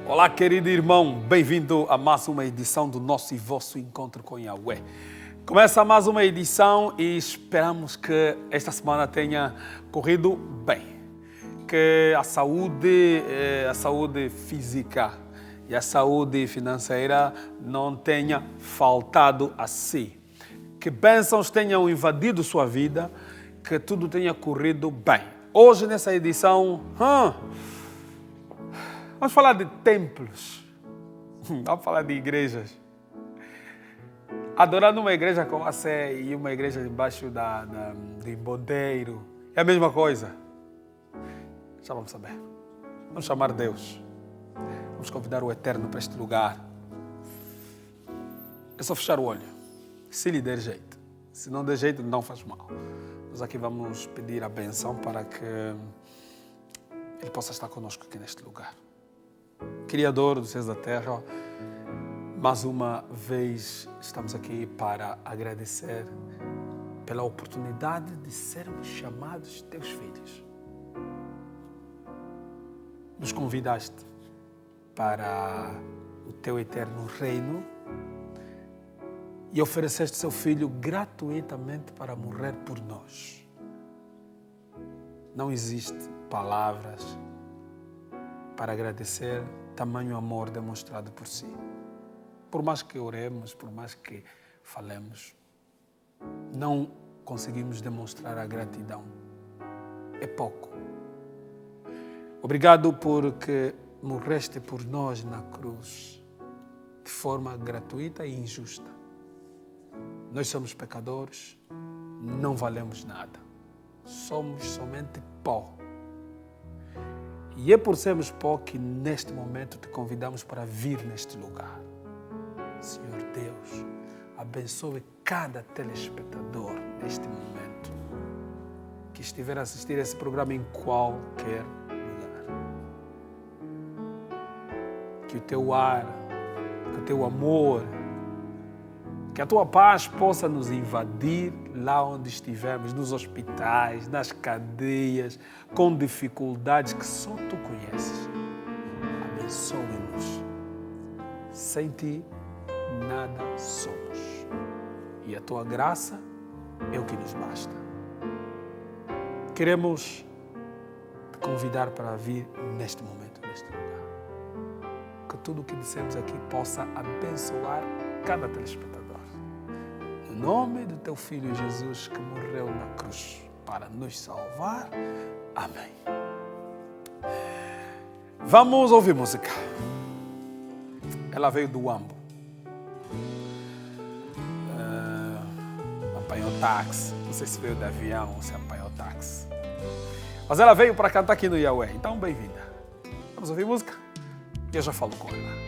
Olá, querido irmão, bem-vindo a mais uma edição do nosso e vosso encontro com Yahweh. Começa mais uma edição e esperamos que esta semana tenha corrido bem. Que a saúde física e a saúde financeira não tenha faltado a si. Que bênçãos tenham invadido sua vida, que tudo tenha corrido bem. Hoje, nessa edição, vamos falar de templos, vamos falar de igrejas. Adorar numa igreja como a Sé e uma igreja debaixo de Bodeiro é a mesma coisa. Já vamos saber. Vamos chamar Deus. Vamos convidar o Eterno para este lugar. É só fechar o olho. Se lhe der jeito. Se não der jeito, não faz mal. Nós aqui vamos pedir a benção para que Ele possa estar conosco aqui neste lugar. Criador dos céus e da terra, mais uma vez estamos aqui para agradecer pela oportunidade de sermos chamados teus filhos. Nos convidaste para o teu eterno reino e ofereceste seu filho gratuitamente para morrer por nós. Não existe palavras para agradecer tamanho amor demonstrado por si. Por mais que oremos, por mais que falemos, não conseguimos demonstrar a gratidão. É pouco. Obrigado porque morreste por nós na cruz de forma gratuita e injusta. Nós somos pecadores, não valemos nada. Somos somente pó. E é por sermos pó que neste momento te convidamos para vir neste lugar. Senhor Deus, abençoe cada telespectador neste momento que estiver a assistir esse programa em qualquer lugar. Que o teu ar, que o teu amor, que a tua paz possa nos invadir lá onde estivermos, nos hospitais, nas cadeias, com dificuldades que só tu conheces. Abençoe-nos. Sem ti, nada somos. E a tua graça é o que nos basta. Queremos te convidar para vir neste momento, neste lugar. Que tudo o que dissemos aqui possa abençoar cada telespectador. No nome do teu Filho Jesus, que morreu na cruz para nos salvar. Amém. Vamos ouvir música. Ela veio do Ambo. Apanhou táxi. Não sei se veio de avião ou se apanhou táxi. Mas ela veio para cantar aqui no Yahweh. Então, bem-vinda. Vamos ouvir música? E eu já falo com ela.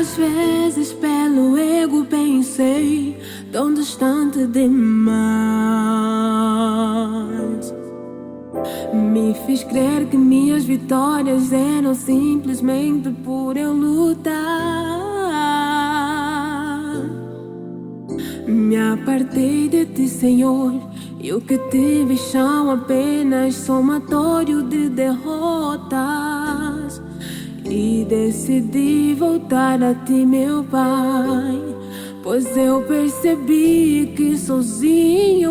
Às vezes pelo ego pensei tão distante demais. Me fiz crer que minhas vitórias eram simplesmente por eu lutar. Me apartei de ti, Senhor, e o que tive são apenas somatório de derrotas. E decidi voltar a ti, meu Pai, pois eu percebi que sozinho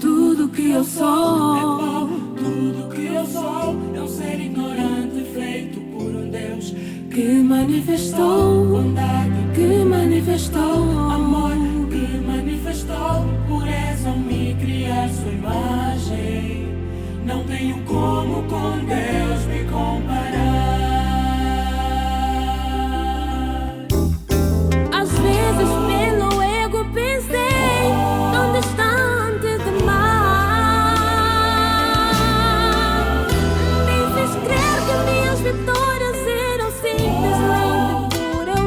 tudo que eu sou é pó. Tudo que eu sou é um ser ignorante feito por um Deus que manifestou bondade, que manifestou amor, que manifestou pureza ao me criar sua imagem. Não tenho como com Deus me comparar. Às vezes pelo ego pensei tão distante demais. Me fiz crer que minhas vitórias eram simplesmente por eu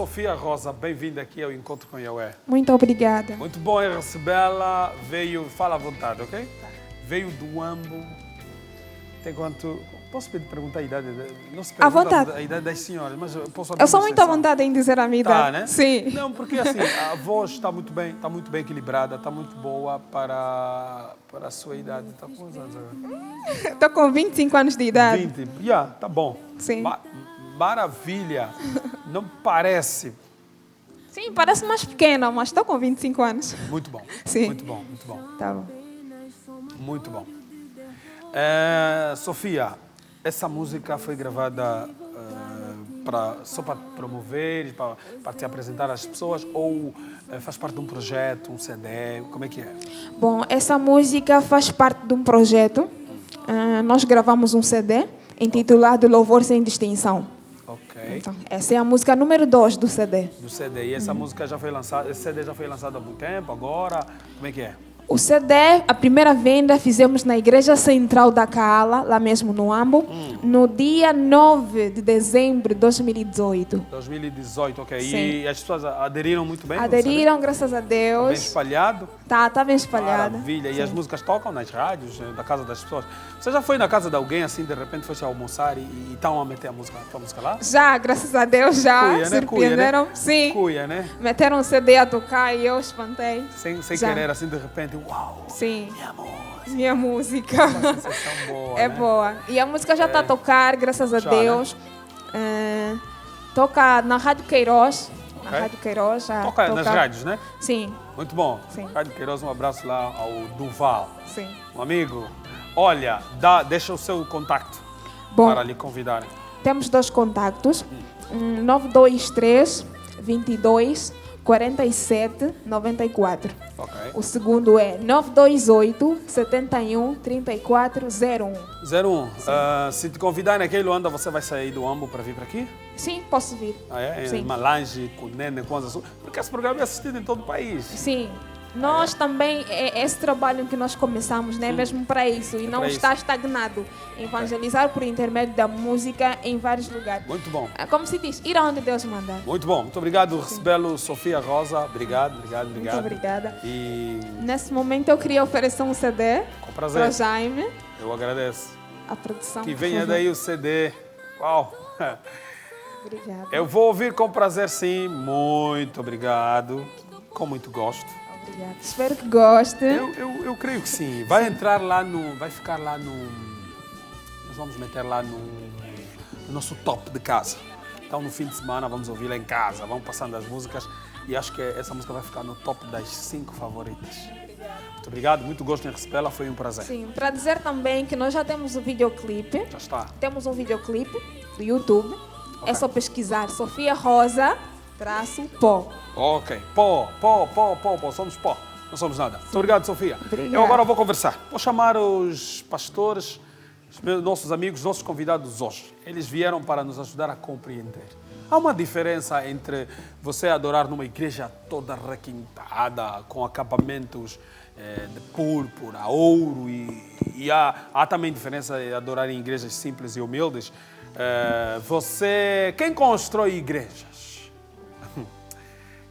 Sofia Rosa, bem-vinda aqui ao Encontro com Yahweh. Muito obrigada. Muito bom em recebê-la. Fala à vontade, ok? Veio do Ambo. Tem quanto... Posso perguntar a idade? Não se À pergunta vontade. a idade das senhoras, mas eu posso... Eu sou muito à vontade em dizer a minha idade. Tá, né? Sim. Não, porque assim, a voz está muito bem equilibrada, está muito boa para a sua idade. Está com quantos anos agora? Estou com 25 anos de idade. 20. Tá bom. Sim. Maravilha. Não parece. Sim, parece mais pequena, mas estou com 25 anos. Muito bom. Sim. Muito bom, muito bom. Tá bom. Muito bom. Sofia, essa música foi gravada só para promover, para te apresentar às pessoas ou faz parte de um projeto, um CD? Como é que é? Bom, essa música faz parte de um projeto. Nós gravamos um CD intitulado Louvor Sem Distinção. Ok. Então, essa é a música número 2 do CD. Do CD. E essa música já foi lançada, esse CD já foi lançado há muito tempo, agora? Como é que é? O CD, a primeira venda, fizemos na Igreja Central da Kaala, lá mesmo no Ambo, no dia 9 de dezembro de 2018. 2018, ok. Sim. E as pessoas aderiram muito bem? Aderiram, graças a Bem Deus. espalhado? Tá bem espalhada. Maravilha. E Sim. as músicas tocam nas rádios, da casa das pessoas. Você já foi na casa de alguém assim, de repente foi almoçar e estão a meter a tua música lá? Já, graças a Deus, já. Cuia, né? Surpreenderam. Cuia, né? Sim. Cuia, né? Meteram um CD a tocar e eu espantei. Sem Já. querer, assim, de repente, uau, Sim. minha amor. Minha música. Uma sensação boa, É né? boa. E a música já está a tocar, graças a Já, Deus. Toca na Rádio Queiroz. Ok. Na Rádio Queiroz. Já Toca nas rádios, né? Sim, Muito bom. Sim. Rádio Queiroz, um abraço lá ao Duval. sim. Um amigo, olha, deixa o seu contacto Bom, para lhe convidarem. temos 2 contactos. 923 22 47 94. Ok. O segundo é 928 71 34 01. 01. Se te convidarem aqui em Luanda, você vai sair do Ambo para vir para aqui? Sim, posso vir. Ah, é? Em Sim. Malange, Cunene, Kwanza. Porque esse programa é assistido em todo o país. Sim. Nós também, esse trabalho que nós começamos, né, mesmo para isso, e não para está isso. estagnado. Evangelizar por intermédio da música em vários lugares. Muito bom. Como se diz, ir aonde Deus mandar. Muito bom. Muito obrigado, recebê-lo, Sofia Rosa. Obrigado. Muito obrigada. E Nesse momento eu queria oferecer um CD com para o prazer. Jaime, Eu agradeço. a produção. Que por venha favor. daí o CD. Uau! Obrigada. Eu vou ouvir com prazer, sim. Muito obrigado. Com muito gosto. Obrigada. Espero que goste. Eu creio que sim. Vai entrar lá no... Vai ficar lá no... Nós vamos meter lá no nosso top de casa. Então, no fim de semana, vamos ouvir lá em casa. Vamos passando as músicas. E acho que essa música vai ficar no top das 5 favoritas. Muito obrigado. Muito gosto em recebê-la. Foi um prazer. Sim, para dizer também que nós já temos um videoclipe. Já está. Temos um videoclipe do YouTube. É só pesquisar Sofia Rosa -pó. Ok. Pó. Somos pó. Não somos nada. Muito obrigado, Sofia. Obrigada. Eu agora vou conversar. Vou chamar os pastores, os nossos amigos, nossos convidados hoje. Eles vieram para nos ajudar a compreender. Há uma diferença entre você adorar numa igreja toda requintada, com acabamentos de púrpura, ouro, e há também diferença em adorar em igrejas simples e humildes. Quem constrói igrejas?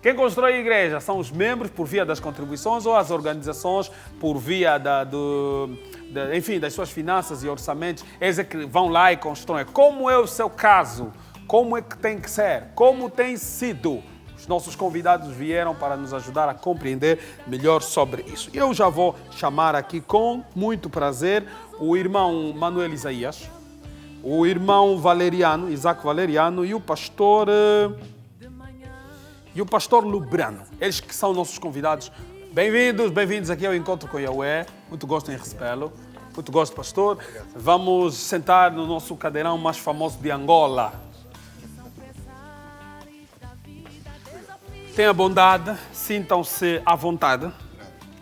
Quem constrói igrejas são os membros por via das contribuições ou as organizações por via enfim, das suas finanças e orçamentos. Eles é que vão lá e constroem. Como é o seu caso? Como é que tem que ser? Como tem sido? Os nossos convidados vieram para nos ajudar a compreender melhor sobre isso. Eu já vou chamar aqui com muito prazer o irmão Manuel Isaías, o irmão Valeriano, Isaac Valeriano e o pastor Lubrano. Eles que são nossos convidados. Bem-vindos aqui ao Encontro com Yahweh. Muito gosto em recebê-lo. Muito gosto, pastor. Vamos sentar no nosso cadeirão mais famoso de Angola. Tenha bondade, sintam-se à vontade.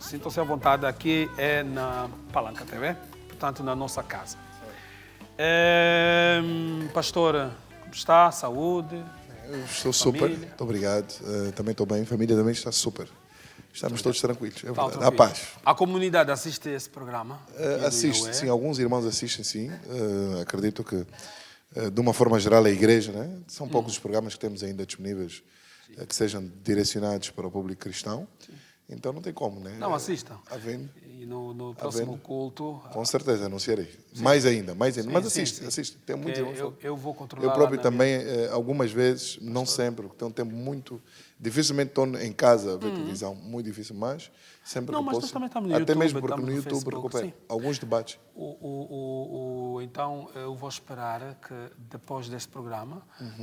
Sintam-se à vontade. Aqui é na Palanca TV, portanto, na nossa casa. Pastor, como está? Saúde? Eu estou super, muito obrigado. Também estou bem, a família também está super. Estamos todos tranquilos, é verdade. A paz. A comunidade assiste esse programa? Assiste, sim, alguns irmãos assistem, sim. Acredito que, de uma forma geral, a igreja, né? São poucos os programas que temos ainda disponíveis que sejam direcionados para o público cristão. Então não tem como, né? Não, assistam. Havendo, E no próximo culto... com certeza, anunciarei. Mais ainda. Mas assiste, assiste. Tem muito. Eu vou controlar. Eu próprio também, algumas vezes, não sempre, porque tem um tempo muito... Dificilmente estou em casa a ver televisão, muito difícil, mas sempre Não, que mas posso. nós também estamos no até YouTube, mesmo porque estamos no no YouTube Facebook, recupero sim. alguns debates. Então, eu vou esperar que, depois deste programa,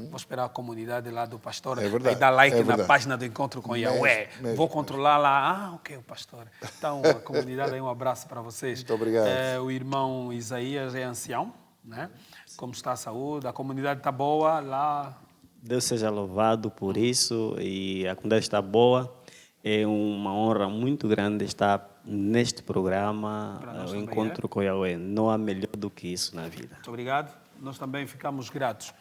vou esperar a comunidade lá do pastor É verdade, e dar like é na verdade. página do Encontro com Yahweh. Vou controlar lá. Ok, o pastor. Então, a comunidade, aí um abraço para vocês. Muito obrigado. O irmão Isaías é ancião, né? Como está a saúde? A comunidade está boa lá? Deus seja louvado por isso e a comunidade está boa. É uma honra muito grande estar neste programa, o Encontro com Yahweh. Não há melhor do que isso na vida. Muito obrigado. Nós também ficamos gratos.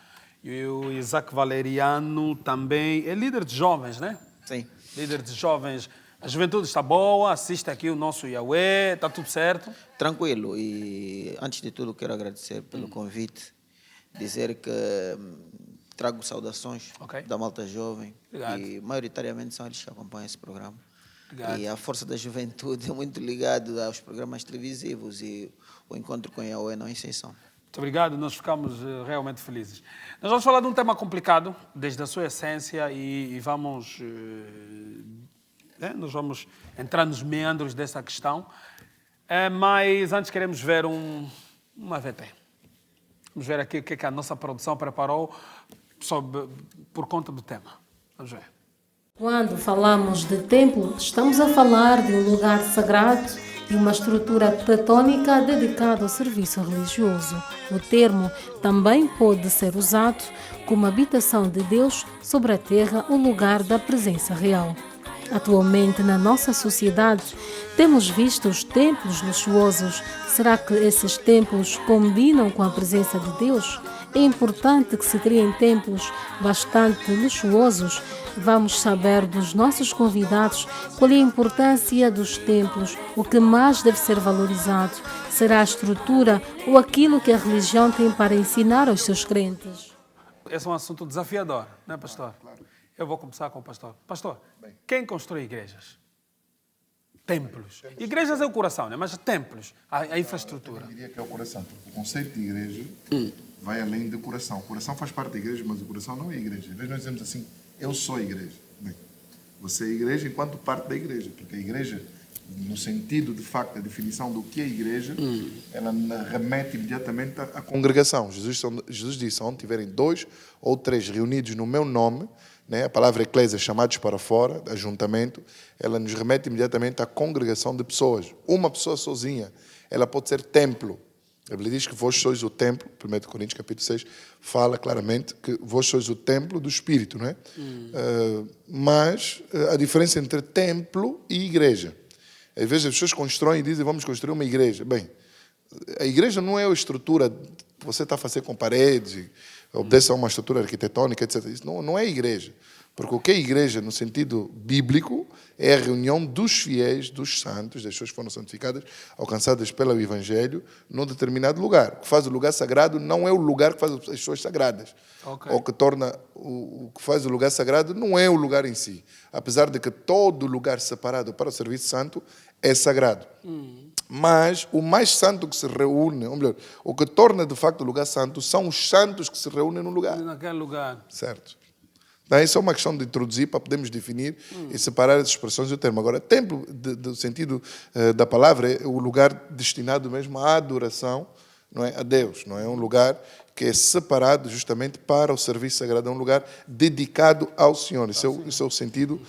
E o Isaac Valeriano também é líder de jovens, né? Sim. Líder de jovens. A juventude está boa, assiste aqui o nosso Yahweh, está tudo certo? Tranquilo. E antes de tudo quero agradecer pelo convite. Dizer que trago saudações da malta jovem. Obrigado. E maioritariamente são eles que acompanham esse programa. Obrigado. E a força da juventude é muito ligada aos programas televisivos e o Encontro com Yahweh não é exceção. Muito obrigado, nós ficamos realmente felizes. Nós vamos falar de um tema complicado, desde a sua essência, e vamos... nós vamos entrar nos meandros dessa questão, mas antes queremos ver uma VT. Vamos ver aqui o que a nossa produção preparou por conta do tema. Vamos ver. Quando falamos de templo, estamos a falar de um lugar sagrado e uma estrutura tectônica dedicada ao serviço religioso. O termo também pode ser usado como habitação de Deus sobre a terra, o lugar da presença real. Atualmente, na nossa sociedade, temos visto os templos luxuosos. Será que esses templos combinam com a presença de Deus? É importante que se criem templos bastante luxuosos. Vamos saber dos nossos convidados qual é a importância dos templos, o que mais deve ser valorizado. Será a estrutura ou aquilo que a religião tem para ensinar aos seus crentes? Esse é um assunto desafiador, não é, pastor? Claro. Eu vou começar com o pastor. Pastor, quem constrói igrejas? Templos. Igrejas é o coração, né? Mas templos, a infraestrutura. Eu diria que é o coração, porque o conceito de igreja vai além do coração. O coração faz parte da igreja, mas o coração não é igreja. Às vezes nós dizemos assim, eu sou a igreja. Bem, você é a igreja enquanto parte da igreja, porque a igreja, no sentido, de facto, a definição do que é a igreja, ela remete imediatamente à congregação. Jesus disse, onde tiverem 2 ou 3 reunidos no meu nome, né, a palavra eclésia, chamados para fora, ajuntamento, ela nos remete imediatamente à congregação de pessoas. Uma pessoa sozinha, ela pode ser templo. A Bíblia diz que vós sois o templo, 1 Coríntios capítulo 6, fala claramente que vós sois o templo do Espírito, não é? Mas a diferença entre templo e igreja. Às vezes as pessoas constroem e dizem, vamos construir uma igreja. Bem, a igreja não é a estrutura que você está a fazer com paredes, obedece a uma estrutura arquitetônica, etc. Isso não é igreja. Porque o que é igreja, no sentido bíblico, é a reunião dos fiéis, dos santos, das pessoas que foram santificadas, alcançadas pelo Evangelho, num determinado lugar. O que faz o lugar sagrado não é o lugar que faz as pessoas sagradas. Okay. O que torna o que faz o lugar sagrado não é o lugar em si. Apesar de que todo lugar separado para o serviço santo é sagrado. Mas o mais santo que se reúne, ou melhor, o que torna de facto o lugar santo, são os santos que se reúnem no lugar. Naquele lugar. Certo. Então, isso é uma questão de introduzir para podermos definir e separar as expressões do termo. Agora, templo, do sentido da palavra, é o lugar destinado mesmo à adoração, não é, a Deus. Não é um lugar que é separado justamente para o serviço sagrado, é um lugar dedicado ao Senhor. Isso é o sentido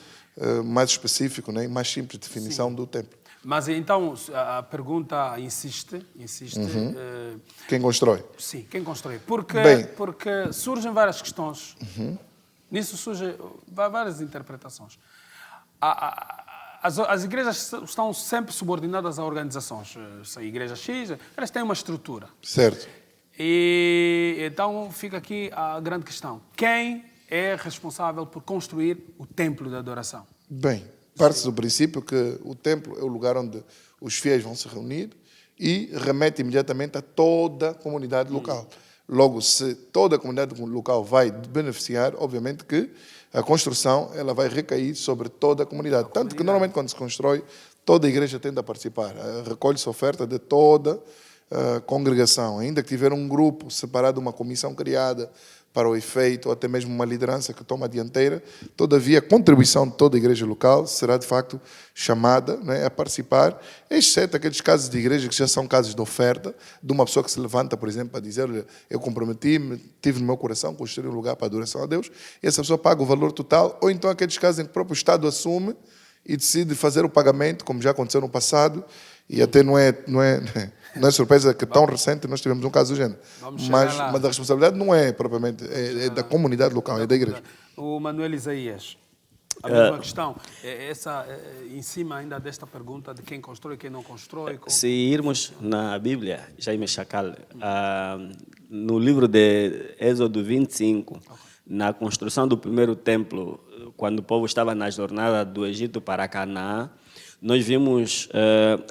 mais específico, né, e mais simples de definição do templo. Mas então a pergunta insiste. Quem constrói? Sim, quem constrói. Porque surgem várias questões. Nisso surgem várias interpretações. As igrejas estão sempre subordinadas a organizações. A igreja X, elas têm uma estrutura. Certo. E então fica aqui a grande questão. Quem é responsável por construir o templo de adoração? Bem, parte-se do princípio que o templo é o lugar onde os fiéis vão se reunir e remete imediatamente a toda a comunidade local. Logo, se toda a comunidade local vai beneficiar, obviamente que a construção ela vai recair sobre toda a comunidade. Tanto que normalmente quando se constrói, toda a igreja tende a participar. Recolhe-se oferta de toda a congregação. Ainda que tiver um grupo separado, uma comissão criada para o efeito, ou até mesmo uma liderança que toma a dianteira, todavia a contribuição de toda a igreja local será de facto chamada, né, a participar, exceto aqueles casos de igreja que já são casos de oferta, de uma pessoa que se levanta, por exemplo, para dizer: olha, eu comprometi-me, tive no meu coração construir um lugar para a adoração a Deus, e essa pessoa paga o valor total, ou então aqueles casos em que o próprio Estado assume e decide fazer o pagamento, como já aconteceu no passado, e até não é surpresa que tão recente nós tivemos um caso do género. Mas a responsabilidade não é propriamente, é da comunidade local, é da igreja. O Manuel Isaías, a mesma questão, em cima ainda desta pergunta de quem constrói e quem não constrói. Se irmos na Bíblia, Jaime Chacal, no livro de Êxodo 25, na construção do primeiro templo, quando o povo estava na jornada do Egito para Canaã, nós vimos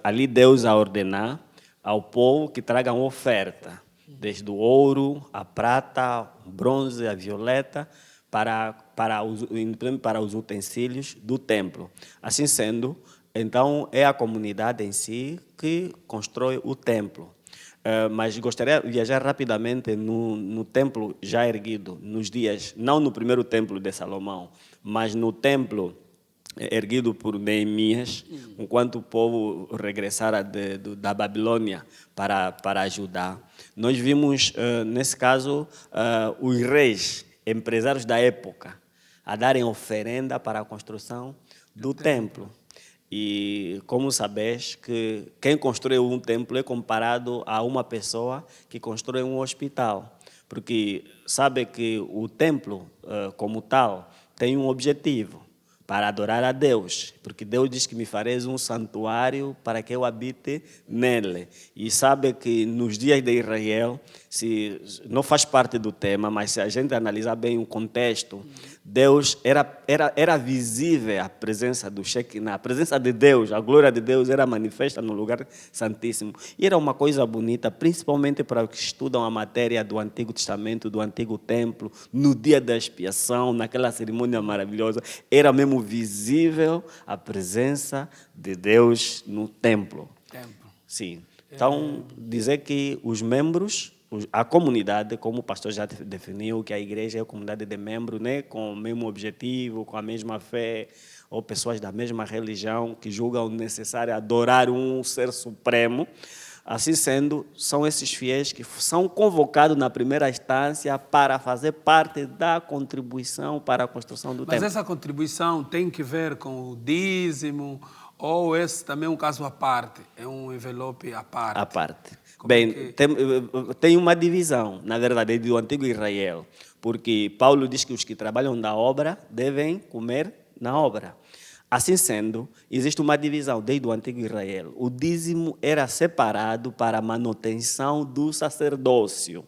ali Deus a ordenar ao povo que tragam oferta, desde o ouro, a prata, o bronze, a violeta, para os utensílios do templo. Assim sendo, então é a comunidade em si que constrói o templo. Mas gostaria de viajar rapidamente no templo já erguido, nos dias, não no primeiro templo de Salomão, mas no templo erguido por Neemias, enquanto o povo regressara da Babilônia para ajudar. Nós vimos, nesse caso, os reis, empresários da época, a darem oferenda para a construção do templo. E como sabes que quem constrói um templo é comparado a uma pessoa que constrói um hospital, porque sabe que o templo, como tal, tem um objetivo: para adorar a Deus, porque Deus diz que me fareis um santuário para que eu habite nele. E sabe que nos dias de Israel, se não faz parte do tema, mas se a gente analisar bem o contexto, Deus era visível a presença do Shekinah, a presença de Deus, a glória de Deus era manifesta no lugar santíssimo. E era uma coisa bonita, principalmente para os que estudam a matéria do Antigo Testamento, do Antigo Templo, no dia da expiação, naquela cerimônia maravilhosa, era mesmo visível a presença de Deus no templo. Sim. Então, dizer que os membros, a comunidade, como o pastor já definiu, que a igreja é a comunidade de membros, né, com o mesmo objetivo, com a mesma fé, ou pessoas da mesma religião que julgam necessário adorar um ser supremo. Assim sendo, são esses fiéis que são convocados na primeira instância para fazer parte da contribuição para a construção do templo. Mas essa contribuição tem que ver com o dízimo, ou esse também é um caso à parte? É um envelope à parte? À parte. Bem, tem uma divisão, na verdade, do antigo Israel, porque Paulo diz que os que trabalham na obra devem comer na obra. Assim sendo, existe uma divisão desde o antigo Israel. O dízimo era separado para a manutenção do sacerdócio.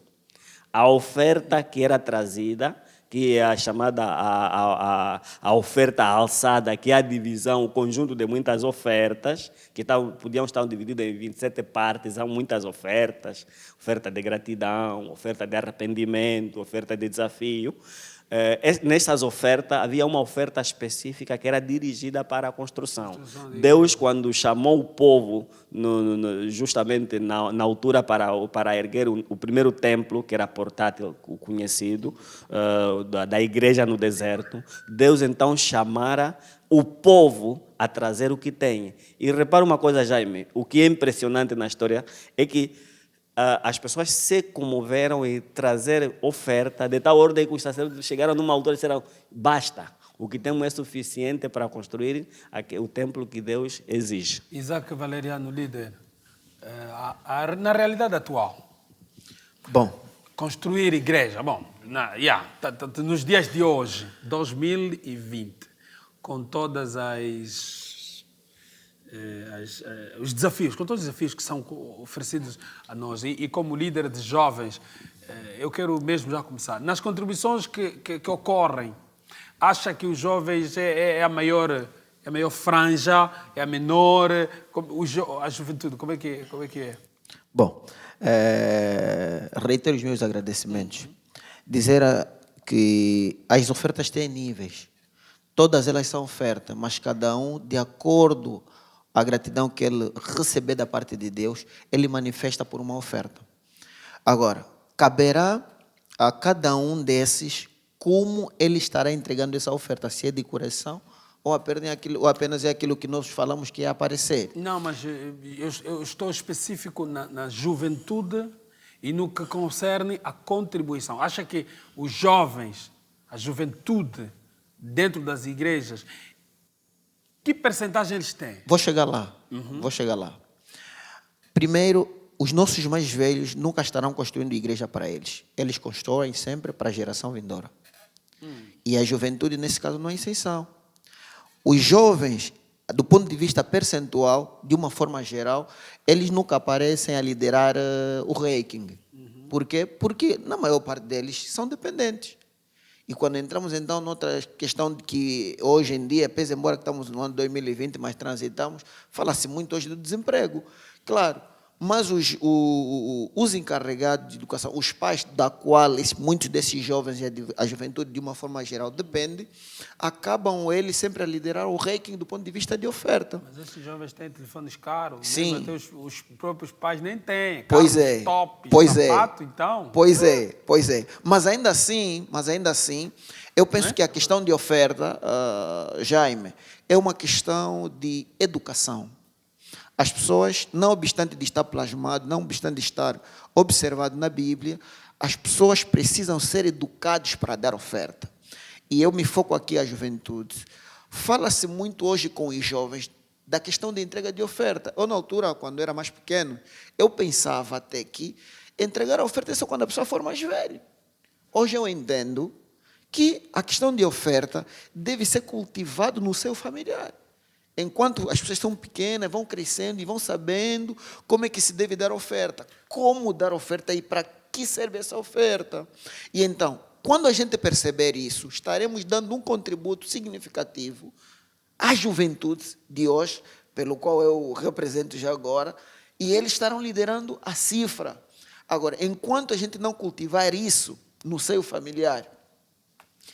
A oferta que era trazida, que é a chamada a oferta alçada, que é a divisão, o conjunto de muitas ofertas, que podiam estar divididas em 27 partes, há muitas ofertas: oferta de gratidão, oferta de arrependimento, oferta de desafio. Nessas ofertas, havia uma oferta específica que era dirigida para a construção. Deus, quando chamou o povo, justamente na altura para erguer o primeiro templo, que era portátil, conhecido, da igreja no deserto, Deus então chamara o povo a trazer o que tem. E repara uma coisa, Jaime, o que é impressionante na história é que as pessoas se comoveram em trazer oferta de tal ordem que os sacerdotes chegaram numa altura e disseram: basta, o que temos é suficiente para construir o templo que Deus exige. Isaac Valeriano, líder, na realidade atual, construir igreja, nos dias de hoje, 2020, com todas os desafios, com todos os desafios que são oferecidos a nós, e como líder de jovens, eu quero mesmo já começar. Nas contribuições que ocorrem, acha que os jovens é a maior franja, é a menor, a juventude, como é que é? Bom, reitero os meus agradecimentos. Dizer que as ofertas têm níveis. Todas elas são ofertas, mas cada um, de acordo com a gratidão que ele receber da parte de Deus, ele manifesta por uma oferta. Agora, caberá a cada um desses como ele estará entregando essa oferta, se é de coração ou apenas é aquilo que nós falamos que é aparecer. Não, mas eu estou específico na juventude e no que concerne a contribuição. Acha que os jovens, a juventude dentro das igrejas, que percentagem eles têm? Vou chegar lá. Primeiro, os nossos mais velhos nunca estarão construindo igreja para eles. Eles constroem sempre para a geração vindoura. E a juventude, nesse caso, não é exceção. Os jovens, do ponto de vista percentual, de uma forma geral, eles nunca aparecem a liderar o ranking. Por quê? Porque, na maior parte deles, são dependentes. E quando entramos, então, noutra questão de que, hoje em dia, pese embora que estamos no ano 2020, mas transitamos, fala-se muito hoje do desemprego. Claro, mas os encarregados de educação, os pais da qual muitos desses jovens e a juventude, de uma forma geral, depende, acabam eles sempre a liderar o ranking do ponto de vista de oferta. Mas esses jovens têm telefones caros, sim. Até os próprios pais nem têm. Pois é. Top, pois sapato, é. Então. Pois é. Mas ainda assim, eu penso que a questão de oferta, Jaime, é uma questão de educação. As pessoas, não obstante de estar plasmado, não obstante de estar observado na Bíblia, as pessoas precisam ser educadas para dar oferta. E eu me foco aqui à juventude. Fala-se muito hoje com os jovens da questão de entrega de oferta. Eu, na altura, quando era mais pequeno, eu pensava até que entregar a oferta é só quando a pessoa for mais velha. Hoje eu entendo que a questão de oferta deve ser cultivada no seu familiar. Enquanto as pessoas são pequenas, vão crescendo e vão sabendo como é que se deve dar oferta, como dar oferta e para que serve essa oferta. E então, quando a gente perceber isso, estaremos dando um contributo significativo à juventude de hoje, pelo qual eu represento já agora, e eles estarão liderando a cifra. Agora, enquanto a gente não cultivar isso no seio familiar,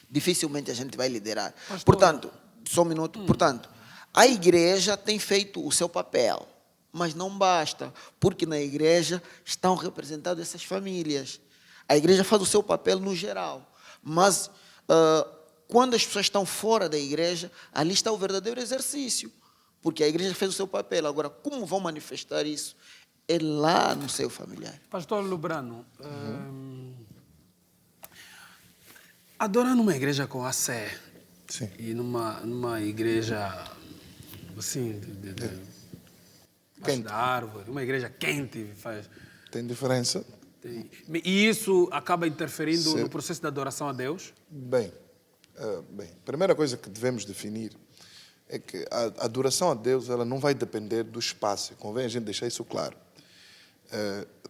dificilmente a gente vai liderar. Pastor. Portanto, só um minuto, portanto, a igreja tem feito o seu papel, mas não basta, porque na igreja estão representadas essas famílias. A igreja faz o seu papel no geral, mas quando as pessoas estão fora da igreja, ali está o verdadeiro exercício, porque a igreja fez o seu papel. Agora, como vão manifestar isso? É lá no seu familiar. Pastor Lubrano, adorar numa igreja com a Sé e numa igreja assim, da árvore, uma igreja quente, tem diferença. E isso acaba interferindo no processo de adoração a Deus? Bem, a primeira coisa que devemos definir é que a adoração a Deus ela não vai depender do espaço. Convém a gente deixar isso claro.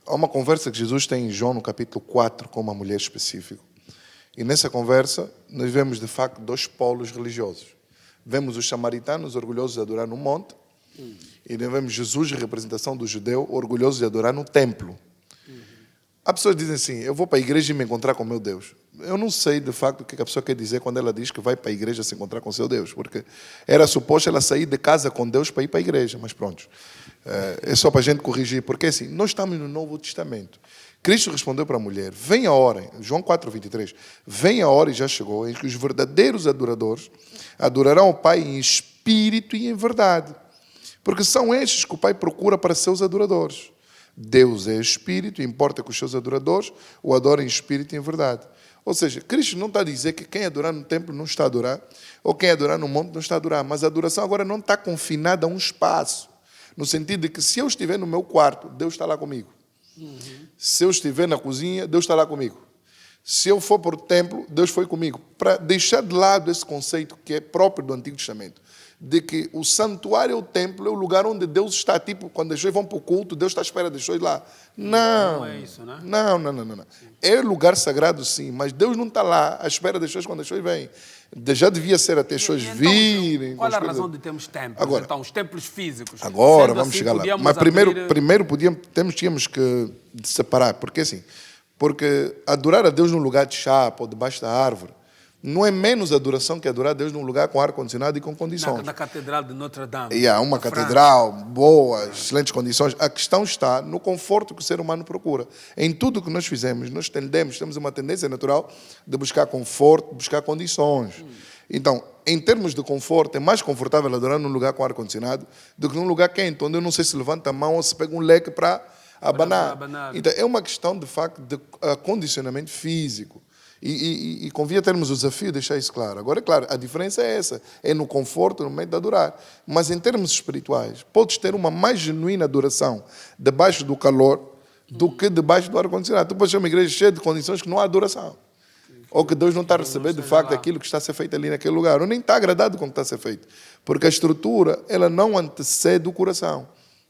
Há uma conversa que Jesus tem em João, no capítulo 4, com uma mulher específica. E nessa conversa, nós vemos, de facto, dois polos religiosos. Vemos os samaritanos orgulhosos de adorar no monte e vemos Jesus, representação do judeu, orgulhoso de adorar no templo. Há pessoas que dizem assim, eu vou para a igreja e me encontrar com meu Deus. Eu não sei, de facto, o que a pessoa quer dizer quando ela diz que vai para a igreja se encontrar com seu Deus, porque era suposto ela sair de casa com Deus para ir para a igreja, mas pronto. É só para a gente corrigir, porque assim, nós estamos no Novo Testamento. Cristo respondeu para a mulher, vem a hora, João 4,23, vem a hora e já chegou, em que os verdadeiros adoradores adorarão o Pai em espírito e em verdade. Porque são estes que o Pai procura para seus adoradores. Deus é espírito, importa que os seus adoradores o adorem em espírito e em verdade. Ou seja, Cristo não está a dizer que quem adorar no templo não está a adorar, ou quem adorar no monte não está a adorar, mas a adoração agora não está confinada a um espaço, no sentido de que se eu estiver no meu quarto, Deus está lá comigo. Se eu estiver na cozinha, Deus está lá comigo. Se eu for para o templo, Deus foi comigo. Para deixar de lado esse conceito que é próprio do Antigo Testamento. de que o santuário, o templo, é o lugar onde Deus está, tipo, quando as pessoas vão para o culto, Deus está à espera das pessoas lá. Não. Não é isso, né? Não. É lugar sagrado, sim, mas Deus não está lá à espera das pessoas quando as pessoas vêm. Já devia ser até as pessoas virem. Qual é a razão de termos templos? Agora, então, os templos físicos. Agora, Sendo vamos assim, chegar lá. podíamos Mas primeiro abrir- tínhamos que separar, porque assim, porque adorar a Deus num lugar de chapa ou debaixo da árvore não é menos adoração que adorar a Deus num lugar com ar-condicionado e com condições. na Catedral de Notre Dame. E há uma na França. catedral boa, excelentes condições. A questão está no conforto que o ser humano procura. Em tudo que nós fizemos, nós temos uma tendência natural de buscar conforto, buscar condições. Então, em termos de conforto, é mais confortável adorar num lugar com ar-condicionado do que num lugar quente, onde eu não sei se levanta a mão ou se pega um leque para abanar. Então, é uma questão, de facto, de condicionamento físico. E convia termos o desafio de deixar isso claro. Agora, é claro, a diferença é essa. É no conforto, no momento de adorar. Mas em termos espirituais, podes ter uma mais genuína adoração debaixo do calor do que debaixo do ar-condicionado. Tu podes ter uma igreja cheia de condições que não há adoração. Ou que Deus não está a receber, de facto, aquilo que está a ser feito ali naquele lugar. Ou nem está agradado com o que está a ser feito. Porque a estrutura, ela não antecede o coração.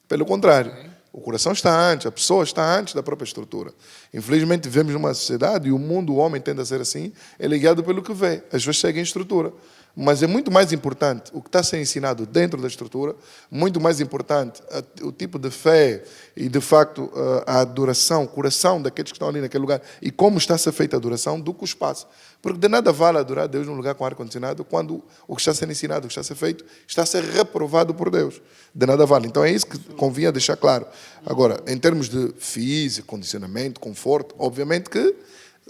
Pelo contrário. O coração está antes, a pessoa está antes da própria estrutura. Infelizmente, vivemos numa sociedade e o mundo, o homem tende a ser assim, ele é guiado pelo que vê. Às vezes segue a estrutura. Mas é muito mais importante o que está a ser ensinado dentro da estrutura, muito mais importante o tipo de fé e, de facto, a adoração, o coração daqueles que estão ali naquele lugar e como está a ser feita a adoração do que o espaço. Porque de nada vale adorar a Deus num lugar com ar-condicionado quando o que está a ser ensinado, o que está a ser feito, está a ser reprovado por Deus. De nada vale. Então é isso que convinha deixar claro. Agora, em termos de físico, condicionamento, conforto, obviamente que,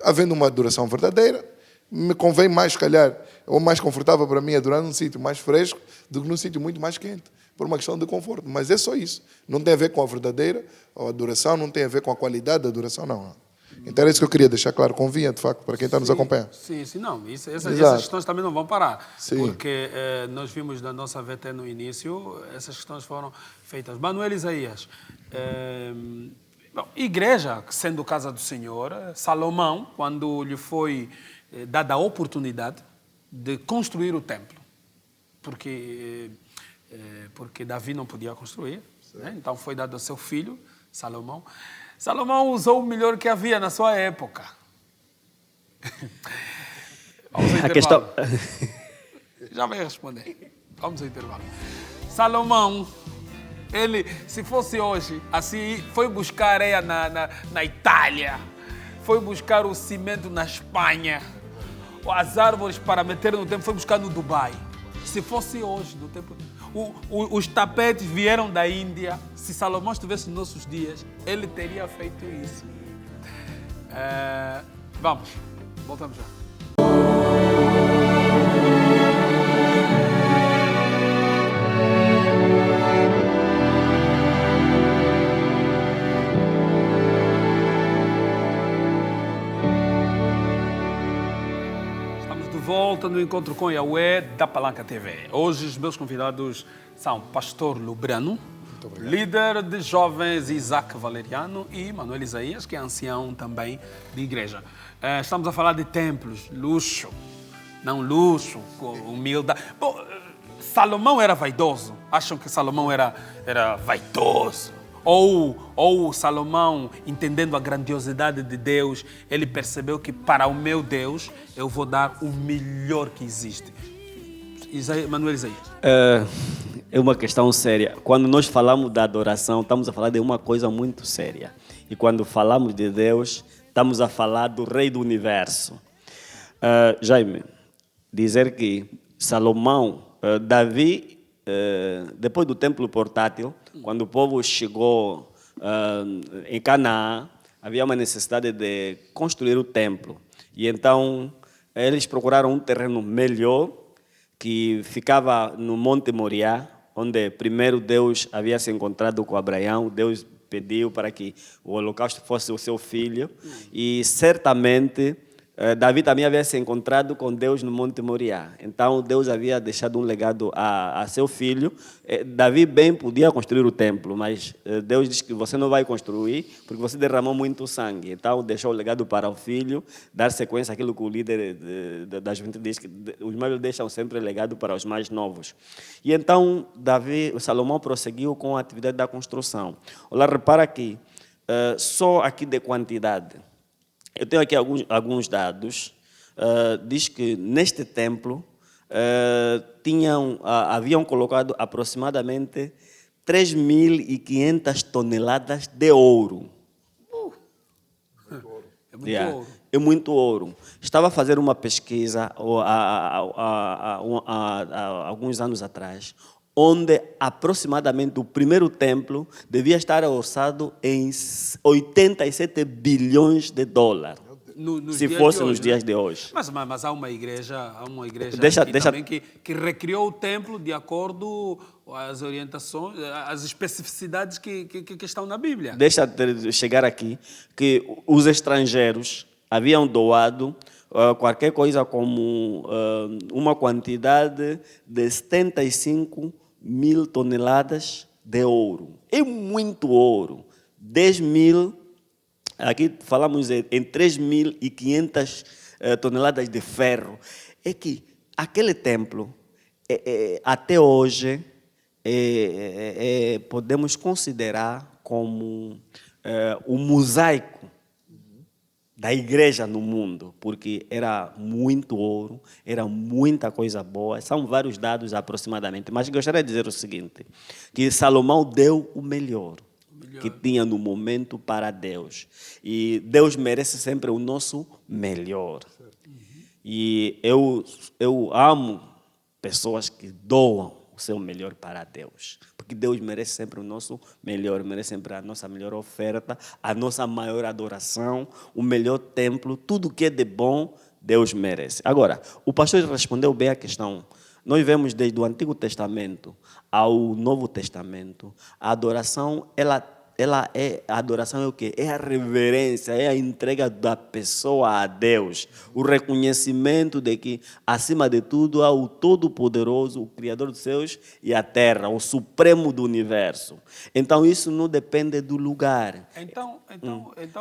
havendo uma adoração verdadeira, me convém mais, se calhar, ou mais confortável para mim adorar num sítio mais fresco do que num sítio muito mais quente, por uma questão de conforto. Mas é só isso. Não tem a ver com a verdadeira adoração, não tem a ver com a qualidade da adoração, não. Então era isso que eu queria deixar claro. Convinha, de facto, para quem está nos acompanhando. Sim, não. Essas questões também não vão parar. Sim. Porque nós vimos na nossa VT no início, essas questões foram feitas. Manuel Isaías, igreja, sendo casa do Senhor, Salomão, quando lhe foi dada a oportunidade de construir o templo, porque Davi não podia construir, né? Então foi dado ao seu filho, Salomão. Salomão usou o melhor que havia na sua época. Vamos ao intervalo. A questão... Já vai responder. Vamos ao intervalo. Salomão, ele, se fosse hoje, assim, foi buscar areia na Itália, foi buscar o cimento na Espanha, as árvores para meter no templo, foi buscar no Dubai. Se fosse hoje, no tempo, os tapetes vieram da Índia. Se Salomão estivesse nos nossos dias, ele teria feito isso. Voltamos já. Volta no Encontro com Yahweh da Palanca TV. Hoje os meus convidados são Pastor Lubrano, líder de jovens Isaac Valeriano e Manuel Isaías, que é ancião também de igreja. Estamos a falar de templos, luxo, não luxo, humildade. Bom, Salomão era vaidoso. Acham que Salomão era vaidoso? Ou Salomão, entendendo a grandiosidade de Deus, ele percebeu que para o meu Deus eu vou dar o melhor que existe. Manuel Isaías. É uma questão séria. Quando nós falamos da adoração, estamos a falar de uma coisa muito séria. E quando falamos de Deus, estamos a falar do Rei do Universo. Jaime, dizer que Salomão, Davi, depois do templo portátil, quando o povo chegou em Canaã, havia uma necessidade de construir o templo. E então eles procuraram um terreno melhor, que ficava no Monte Moriá, onde primeiro Deus havia se encontrado com Abraão. Deus pediu para que o holocausto fosse o seu filho. E certamente Davi também havia se encontrado com Deus no Monte Moriá. Então, Deus havia deixado um legado a seu filho. Davi bem podia construir o templo, mas Deus disse que você não vai construir porque você derramou muito sangue. Então, deixou o legado para o filho, dar sequência àquilo que o líder da juventude diz, que os mais velhos deixam sempre legado para os mais novos. E então, Salomão prosseguiu com a atividade da construção. Olha, repara aqui, só aqui de quantidade. Eu tenho aqui alguns dados. Diz que neste templo haviam colocado aproximadamente 3.500 toneladas de ouro. É muito ouro. É muito ouro. Estava a fazer uma pesquisa há alguns anos atrás, onde aproximadamente o primeiro templo devia estar orçado em 87 bilhões de dólares. Se fosse nos dias de hoje. Mas há uma igreja também que recriou o templo de acordo com as orientações, as especificidades que estão na Bíblia. Deixa eu chegar aqui, que os estrangeiros haviam doado qualquer coisa como uma quantidade de 75.000 toneladas de ouro. É muito ouro. 10.000, aqui falamos em 3.500 toneladas de ferro. É que aquele templo, até hoje, podemos considerar como o mosaico da igreja no mundo, porque era muito ouro, era muita coisa boa, são vários dados aproximadamente, mas gostaria de dizer o seguinte, que Salomão deu o melhor que tinha no momento para Deus, e Deus merece sempre o nosso melhor. E eu amo pessoas que doam o seu melhor para Deus, porque Deus merece sempre o nosso melhor, merece sempre a nossa melhor oferta, a nossa maior adoração, o melhor templo, tudo que é de bom, Deus merece. Agora, o pastor respondeu bem a questão. Nós vemos desde o Antigo Testamento ao Novo Testamento, a adoração, a adoração é o quê? É a reverência, é a entrega da pessoa a Deus, o reconhecimento de que, acima de tudo, há o Todo-Poderoso, o Criador dos céus e a terra, o Supremo do Universo. Então, isso não depende do lugar. Então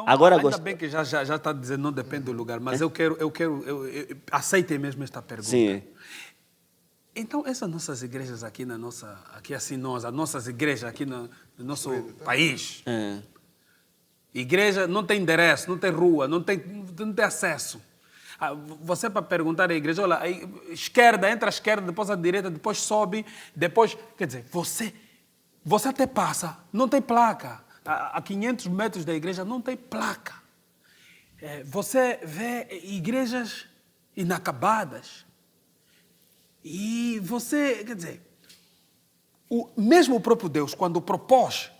Agora, ainda bem que já está dizendo não depende do lugar, mas eu aceitem mesmo esta pergunta. Sim. Então, essas nossas igrejas aqui as nossas igrejas aqui no nosso país, igreja não tem endereço, não tem rua, não tem acesso. Você para perguntar à igreja, olha, esquerda, entra à esquerda, depois à direita, depois sobe, depois, quer dizer, você até passa, não tem placa. A 500 metros da igreja não tem placa. Você vê igrejas inacabadas. E você, quer dizer, mesmo o próprio Deus, quando propôs,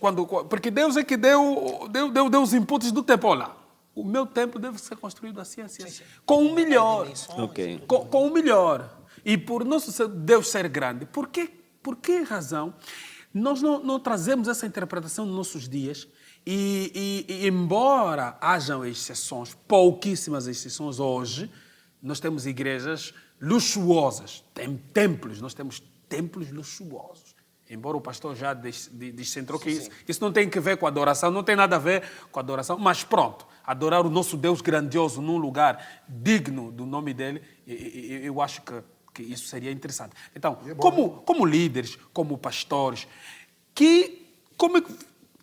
porque Deus é que deu os inputs do templo. Olha, o meu templo deve ser construído assim. Com o melhor. Okay. Com o melhor. E por nosso Deus ser grande, por que razão nós não trazemos essa interpretação nos nossos dias? E embora hajam exceções, pouquíssimas exceções hoje, nós temos igrejas luxuosas, nós temos templos luxuosos. Embora o pastor já descentrou que isso não tem que ver com adoração, não tem nada a ver com adoração, mas pronto, adorar o nosso Deus grandioso num lugar digno do nome dele, eu acho que isso seria interessante. Então, como líderes, como pastores,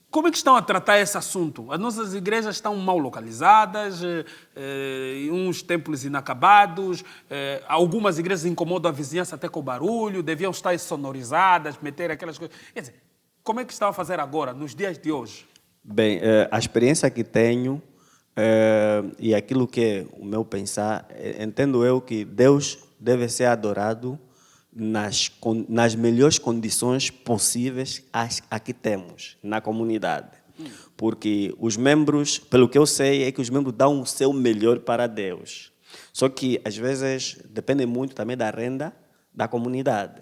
como é que estão a tratar esse assunto? As nossas igrejas estão mal localizadas, uns templos inacabados, algumas igrejas incomodam a vizinhança até com o barulho, deviam estar sonorizadas, meter aquelas coisas. Quer dizer, como é que estão a fazer agora, nos dias de hoje? Bem, a experiência que tenho e aquilo que é o meu pensar, entendo eu que Deus deve ser adorado nas melhores condições possíveis a que temos na comunidade. Porque os membros, pelo que eu sei, é que os membros dão o seu melhor para Deus. Só que, às vezes, depende muito também da renda da comunidade.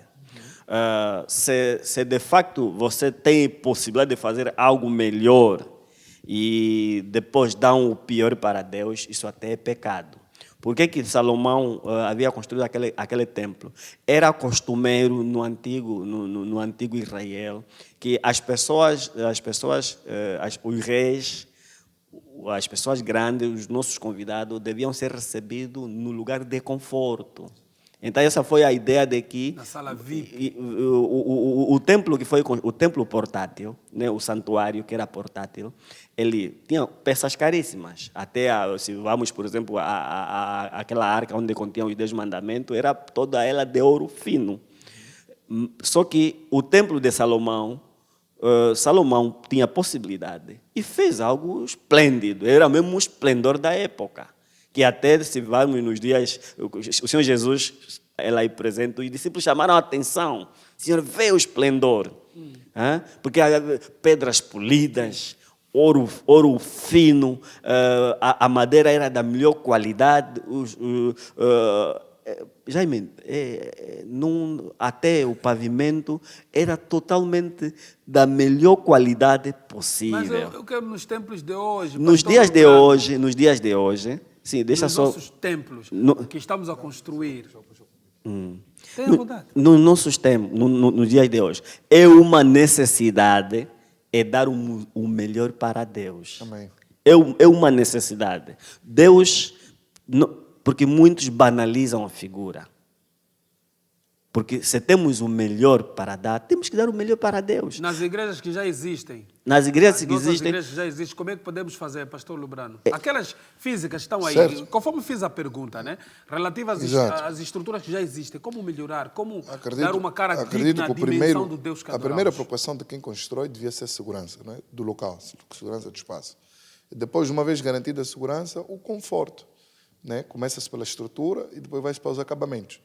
Se de facto você tem possibilidade de fazer algo melhor e depois dão o pior para Deus, isso até é pecado. Por que Salomão havia construído aquele templo? Era costumeiro no antigo Israel que os reis, as pessoas grandes, os nossos convidados, deviam ser recebidos no lugar de conforto. Então essa foi a ideia de que na sala VIP. o templo que foi o templo portátil, né, o santuário que era portátil, ele tinha peças caríssimas. Até se vamos, por exemplo, aquela arca onde continha os 10 mandamentos, era toda ela de ouro fino. Só que o templo de Salomão, Salomão tinha possibilidade e fez algo esplêndido. Era mesmo um esplendor da época. Que até, se vamos nos dias, o Senhor Jesus, ela aí presente, os discípulos chamaram a atenção. Senhor, vê o esplendor. Porque pedras polidas, ouro fino, a madeira era da melhor qualidade. Jaime, até o pavimento era totalmente da melhor qualidade possível. Mas eu quero nos templos de hoje. Nos dias de hoje, sim, deixa nos só. Nossos templos que estamos a construir. Tem a verdade. Nos nossos tempos, nos dias de hoje, é uma necessidade dar o melhor para Deus. Amém. É uma necessidade. Deus, porque muitos banalizam a figura. Porque se temos o melhor para dar, temos que dar o melhor para Deus. Nas igrejas que já existem. Nas igrejas que Nossas existem. igrejas já existem. Como é que podemos fazer, pastor Lubrano? Aquelas físicas estão aí. Certo. Conforme fiz a pergunta, né? Relativa às estruturas que já existem. Como melhorar? Como dar uma cara digna à dimensão do Deus que a adoramos? primeira preocupação de quem constrói devia ser a segurança, né, do local, segurança do espaço. Depois, uma vez garantida a segurança, o conforto. Né? Começa-se pela estrutura e depois vai-se para os acabamentos.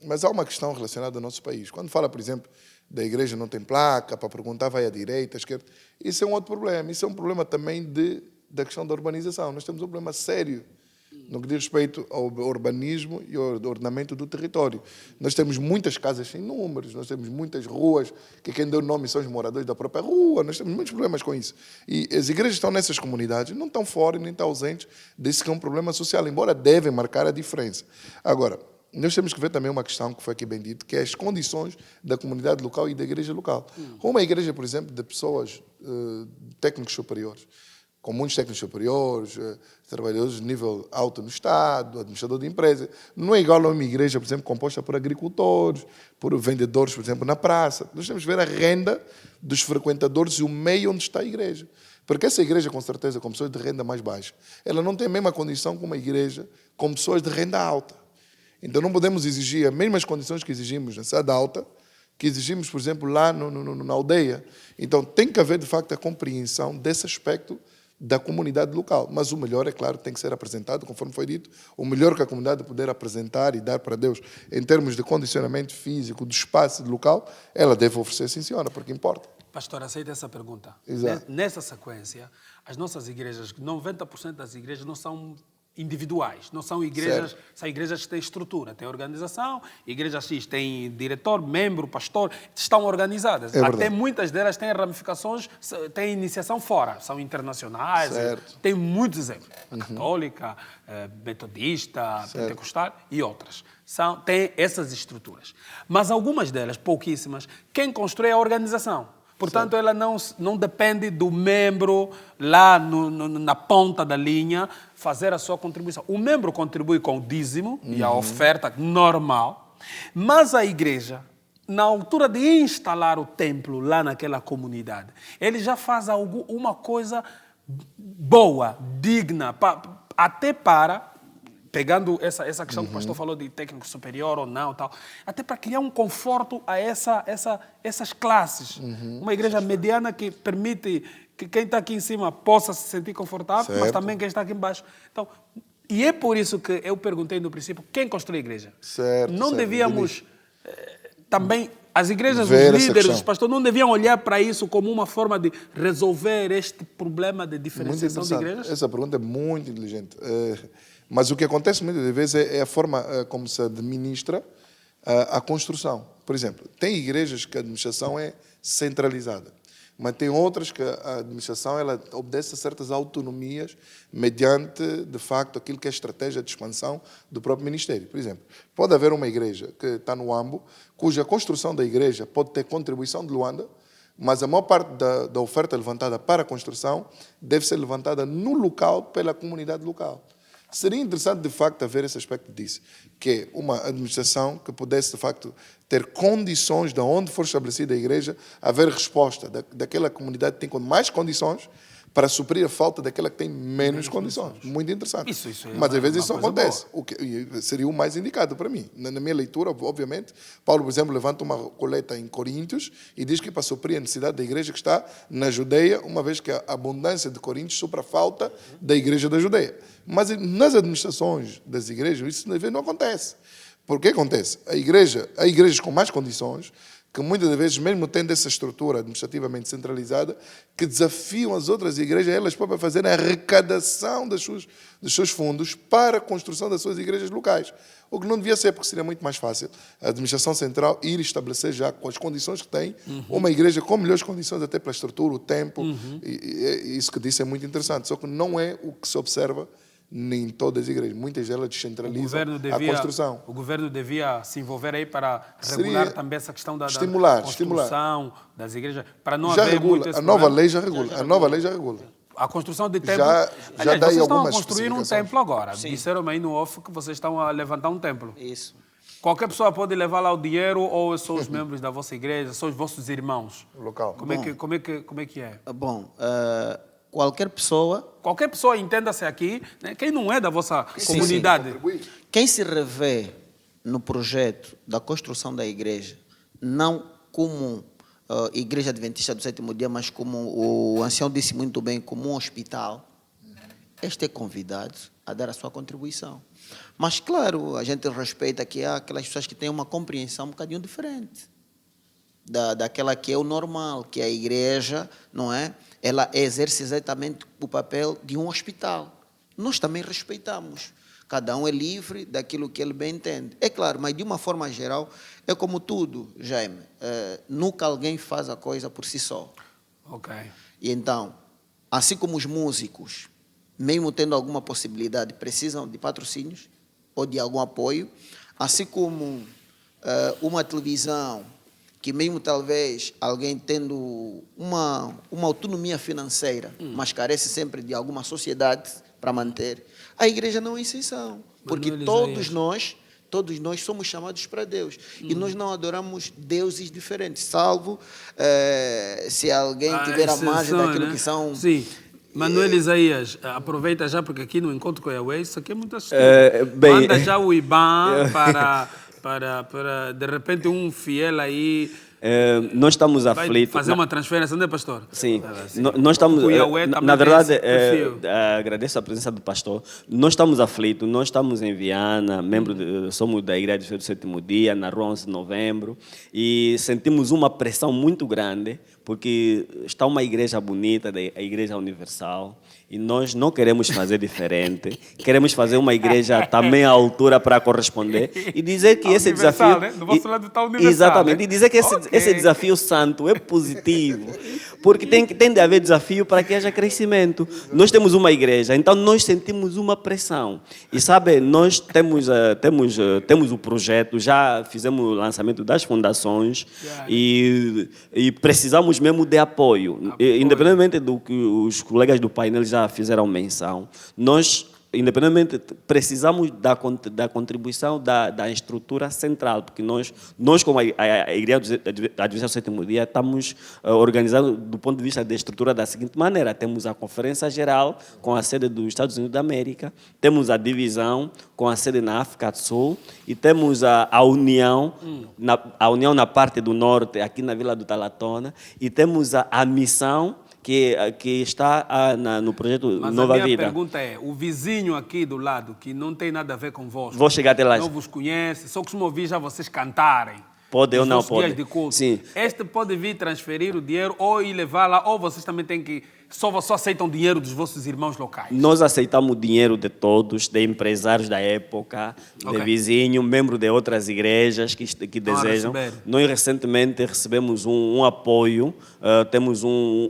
Mas há uma questão relacionada ao nosso país. Quando fala, por exemplo, da igreja não tem placa, para perguntar vai à direita, à esquerda, isso é um outro problema. Isso é um problema também da questão da urbanização. Nós temos um problema sério no que diz respeito ao urbanismo e ao ordenamento do território. Nós temos muitas casas sem números, nós temos muitas ruas que quem deu nome são os moradores da própria rua, nós temos muitos problemas com isso. E as igrejas estão nessas comunidades, não estão fora nem estão ausentes desse que é um problema social, embora devem marcar a diferença. Agora, nós temos que ver também uma questão que foi aqui bem dito, que é as condições da comunidade local e da igreja local. Uma igreja, por exemplo, de pessoas, técnicos superiores, com muitos técnicos superiores, trabalhadores de nível alto no Estado, administrador de empresa, não é igual a uma igreja, por exemplo, composta por agricultores, por vendedores, por exemplo, na praça. Nós temos que ver a renda dos frequentadores e o meio onde está a igreja. Porque essa igreja, com certeza, com pessoas de renda mais baixa, ela não tem a mesma condição que uma igreja com pessoas de renda alta. Então não podemos exigir as mesmas condições que exigimos na cidade alta, que exigimos, por exemplo, lá na aldeia. Então tem que haver, de facto, a compreensão desse aspecto da comunidade local. Mas o melhor, é claro, tem que ser apresentado, conforme foi dito, o melhor que a comunidade puder apresentar e dar para Deus em termos de condicionamento físico, do espaço local, ela deve oferecer, sim senhora, porque importa. Pastor, aceita essa pergunta. Exato. Nessa sequência, as nossas igrejas, 90% das igrejas não são individuais, não são igrejas, certo. São igrejas que têm estrutura, têm organização, igreja X tem diretor, membro, pastor, estão organizadas. Até muitas delas têm ramificações, têm iniciação fora, são internacionais, certo. Tem muitos exemplos, católica, metodista, pentecostal e outras. Têm essas estruturas. Mas algumas delas, pouquíssimas, quem constrói é a organização. Portanto, ela não depende do membro lá na ponta da linha fazer a sua contribuição. O membro contribui com o dízimo e a oferta normal, mas a igreja, na altura de instalar o templo lá naquela comunidade, ele já faz uma coisa boa, digna, até para... Pegando essa questão que o pastor falou de técnico superior ou não, tal, até para criar um conforto a essas classes. Uma igreja mediana que permite que quem está aqui em cima possa se sentir confortável, mas também quem está aqui embaixo. Então, e é por isso que eu perguntei no princípio, quem constrói a igreja? Não devíamos também... As igrejas, os líderes, os pastores, não deviam olhar para isso como uma forma de resolver este problema de diferenciação de igrejas? Essa pergunta é muito inteligente. Mas o que acontece muitas vezes é a forma como se administra a construção. Por exemplo, tem igrejas que a administração é centralizada. mas tem outras que a administração ela obedece a certas autonomias mediante, de facto, aquilo que é a estratégia de expansão do próprio Ministério. Por exemplo, pode haver uma igreja que está no Ambo, cuja construção da igreja pode ter contribuição de Luanda, mas a maior parte da oferta levantada para a construção deve ser levantada no local, pela comunidade local. Seria interessante, de facto, haver esse aspecto disso, que é uma administração que pudesse, de facto, ter condições de onde for estabelecida a igreja, haver resposta daquela comunidade que tem mais condições para suprir a falta daquela que tem menos condições. Muito interessante. Isso é mas às vezes isso coisa acontece, o que seria o mais indicado para mim. Na minha leitura, obviamente, Paulo, por exemplo, levanta uma coleta em Coríntios e diz que para suprir a necessidade da igreja que está na Judeia, uma vez que a abundância de Coríntios supra a falta da igreja da Judeia. Mas nas administrações das igrejas, isso às vezes não acontece. Por que acontece? Há igrejas com mais condições, que muitas das vezes, mesmo tendo essa estrutura administrativamente centralizada, que desafiam as outras igrejas, elas próprias fazerem a arrecadação dos seus fundos para a construção das suas igrejas locais. O que não devia ser, porque seria muito mais fácil a administração central ir estabelecer já com as condições que tem, uma igreja com melhores condições, até pela estrutura, o tempo, e isso que disse é muito interessante, só que não é o que se observa nem todas as igrejas. Muitas delas descentralizam a construção. O governo devia se envolver aí para regular também essa questão da construção das igrejas, para não haver muito esse A nova lei já regula. A construção de templos. Já dá vocês estão a algumas construir um templo agora. Disseram aí no off que vocês estão a levantar um templo. Isso. Qualquer pessoa pode levar lá o dinheiro ou são os membros da vossa igreja, são os vossos irmãos? Local. Como é que é? Bom, qualquer pessoa... Qualquer pessoa, entenda-se aqui, né? Quem não é da vossa comunidade. Quem se revê no projeto da construção da igreja, não como Igreja Adventista do Sétimo Dia, mas como o ancião disse muito bem, como um hospital, este é convidado a dar a sua contribuição. Mas, claro, a gente respeita que há aquelas pessoas que têm uma compreensão um bocadinho diferente daquela que é o normal, que a igreja, não é? Ela exerce exatamente o papel de um hospital. Nós também respeitamos. Cada um é livre daquilo que ele bem entende. É claro, mas de uma forma geral, é como tudo, Jaime. Nunca alguém faz a coisa por si só. Ok. E então, assim como os músicos, mesmo tendo alguma possibilidade, precisam de patrocínios ou de algum apoio, assim como uma televisão, que mesmo talvez alguém tendo uma autonomia financeira, mas carece sempre de alguma sociedade para manter, a igreja não é exceção, porque todos nós somos chamados para Deus, e nós não adoramos deuses diferentes, salvo se alguém tiver a margem daquilo, né? Que são... Sim. Manuel Isaías, aproveita já, porque aqui no Encontro com a Yahweh, isso aqui é muito assustador. Manda já o IBAN para de repente um fiel aí... nós estamos aflitos. Fazer uma transferência, não é, pastor? Sim. Nós estamos. Na verdade, agradeço a presença do pastor. Nós estamos aflitos, nós estamos em Viana, somos da Igreja do Sétimo Dia, na Rua 11 de Novembro, e sentimos uma pressão muito grande, porque está uma igreja bonita, a Igreja Universal, e nós não queremos fazer diferente, queremos fazer uma igreja também à altura para corresponder, e dizer que esse desafio... Né? Do vosso lado está universal. Exatamente, né? e dizer que esse desafio santo é positivo, porque tem de haver desafio para que haja crescimento. Nós temos uma igreja, então nós sentimos uma pressão. E sabe, nós temos o projeto, já fizemos o lançamento das fundações e precisamos mesmo de apoio. Independentemente do que os colegas do painel já fizeram menção, nós... Independentemente, precisamos da contribuição da estrutura central, porque nós como a Igreja Adventista do Sétimo Dia, estamos organizando do ponto de vista da estrutura da seguinte maneira: temos a Conferência Geral, com a sede dos Estados Unidos da América, temos a divisão, com a sede na África do Sul, e temos a União, a União na parte do norte, aqui na Vila do Talatona, e temos a missão, que está no projeto Nova Vida. Mas a minha pergunta é, o vizinho aqui do lado, que não tem nada a ver convosco, vou chegar até lá. Não vos conhece, só costumo ouvir já vocês cantarem. Pode ou Os não vossos pode. guias de culto. Sim. Este pode vir transferir o dinheiro ou ir levar lá, ou vocês também têm que... Só aceitam dinheiro dos vossos irmãos locais? Nós aceitamos o dinheiro de todos, de empresários da época, Ok. de vizinhos, membros de outras igrejas que desejam. receber. Nós recentemente recebemos um apoio, temos um